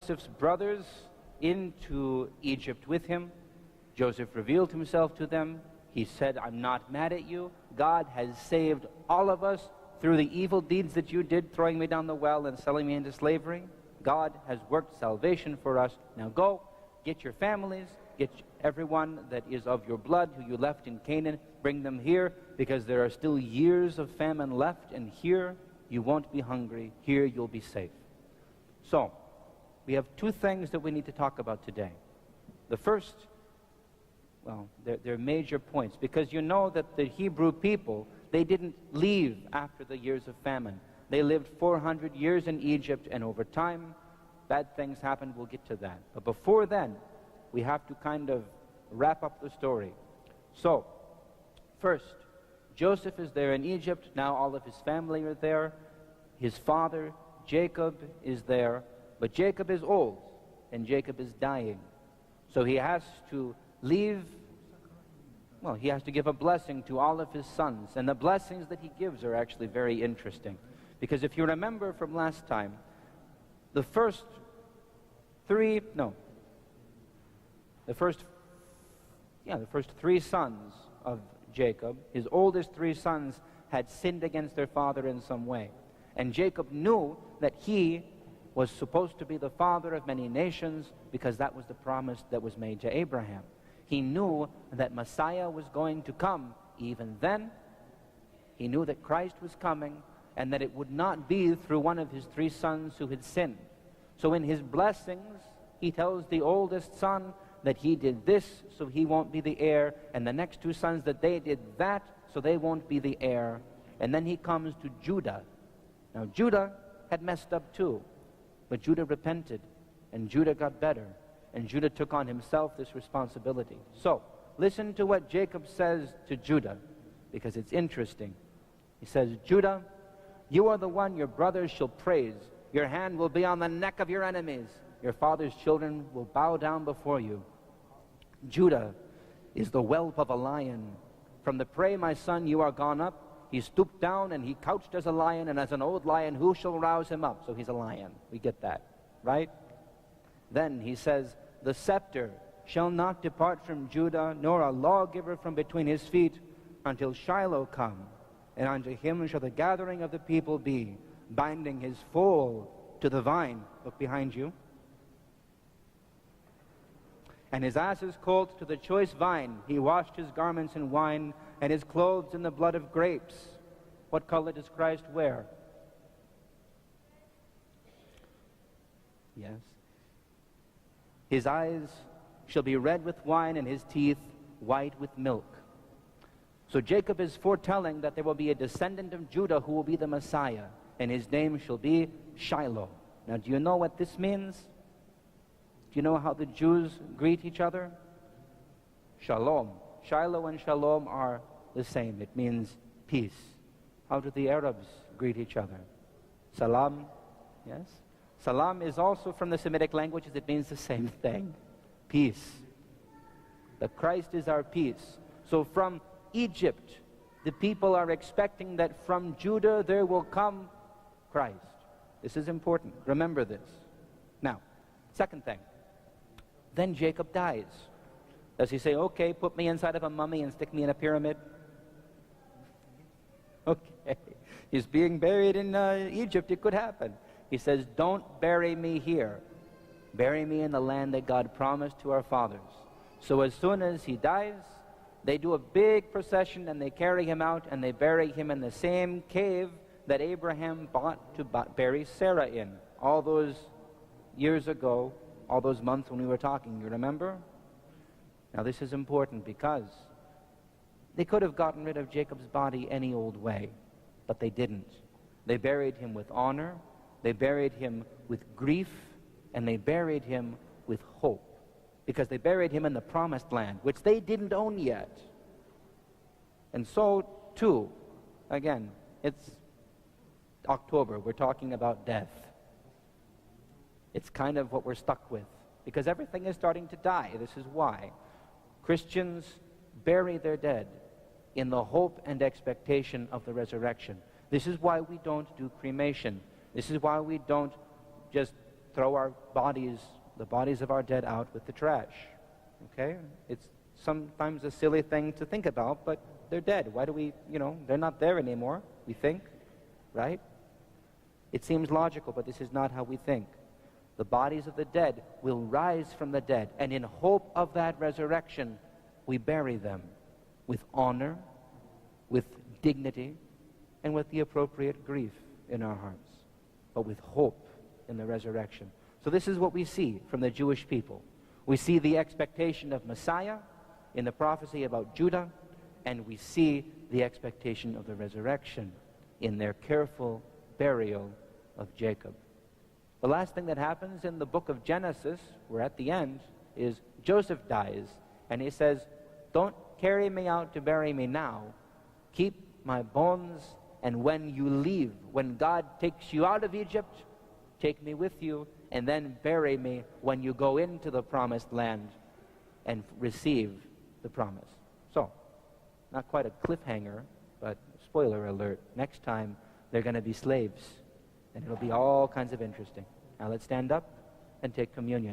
Joseph's brothers into Egypt with him. Joseph revealed himself to them. He said, I'm not mad at you. God has saved all of us through the evil deeds that you did, throwing me down the well and selling me into slavery. God has worked salvation for us. Now go, get your families, get everyone that is of your blood who you left in Canaan, bring them here, because there are still years of famine left, and here you won't be hungry. Here you'll be safe. So, we have two things that we need to talk about today. The first, well, they're major points, because you know that the Hebrew people, they didn't leave after the years of famine. They lived 400 years in Egypt, and over time, bad things happened. We'll get to that. But before then, we have to kind of wrap up the story. So, first, Joseph is there in Egypt. Now all of his family are there. His father, Jacob, is there. But Jacob is old, and Jacob is dying. So he has to leave, well, he has to give a blessing to all of his sons. And the blessings that he gives are actually very interesting. Because if you remember from last time, the first three sons of Jacob, his oldest three sons, had sinned against their father in some way. And Jacob knew that he was supposed to be the father of many nations, because that was the promise that was made to Abraham. He knew that Messiah was going to come. Even then, he knew that Christ was coming, and that it would not be through one of his three sons who had sinned. So in his blessings, he tells the oldest son that he did this, so he won't be the heir, and the next two sons that they did that, so they won't be the heir. And then he comes to Judah. Now Judah had messed up too, but Judah repented, and Judah got better, and Judah took on himself this responsibility. So, listen to what Jacob says to Judah, because it's interesting. He says, Judah, you are the one your brothers shall praise. Your hand will be on the neck of your enemies. Your father's children will bow down before you. Judah is the whelp of a lion. From the prey, my son, you are gone up. He stooped down and he couched as a lion, and as an old lion, who shall rouse him up? So he's a lion. We get that, right? Then he says, the scepter shall not depart from Judah, nor a lawgiver from between his feet, until Shiloh come. And unto him shall the gathering of the people be, binding his foal to the vine. Look behind you. And his ass's colt to the choice vine. He washed his garments in wine, and his clothes in the blood of grapes. What color does Christ wear? Yes. His eyes shall be red with wine, and his teeth white with milk. So Jacob is foretelling that there will be a descendant of Judah who will be the Messiah, and his name shall be Shiloh. Now, do you know what this means? Do you know how the Jews greet each other? Shalom. Shiloh and Shalom are the same. It means peace. How do the Arabs greet each other? Salam. Yes? Salam is also from the Semitic languages. It means the same thing. Peace. That Christ is our peace. So from Egypt, the people are expecting that from Judah there will come Christ. This is important. Remember this. Now, second thing. Then Jacob dies. Does he say, okay, put me inside of a mummy and stick me in a pyramid? Okay. He's being buried in Egypt. It could happen. He says, don't bury me here. Bury me in the land that God promised to our fathers. So as soon as he dies, they do a big procession, and they carry him out, and they bury him in the same cave that Abraham bought to bury Sarah in all those years ago, all those months when we were talking, you remember? Now this is important, because they could have gotten rid of Jacob's body any old way, but they didn't. They buried him with honor, they buried him with grief, and they buried him with hope, because they buried him in the promised land, which they didn't own yet. And so, too, again, it's October, we're talking about death. It's kind of what we're stuck with, because everything is starting to die. This is why Christians bury their dead in the hope and expectation of the resurrection. This is why we don't do cremation. This is why we don't just throw our bodies, the bodies of our dead, out with the trash. Okay? It's sometimes a silly thing to think about, but they're dead. Why do we, they're not there anymore, we think, right? It seems logical, but this is not how we think. The bodies of the dead will rise from the dead, and in hope of that resurrection, we bury them with honor, with dignity, and with the appropriate grief in our hearts, but with hope in the resurrection. So this is what we see from the Jewish people. We see the expectation of Messiah in the prophecy about Judah, and we see the expectation of the resurrection in their careful burial of Jacob. The last thing that happens in the book of Genesis, we're at the end, is Joseph dies, and he says, "Don't carry me out to bury me now. Keep my bones, and when you leave, when God takes you out of Egypt, take me with you, and then bury me when you go into the promised land and receive the promise." So, not quite a cliffhanger, but spoiler alert, next time they're going to be slaves, and it'll be all kinds of interesting. Now let's stand up and take communion.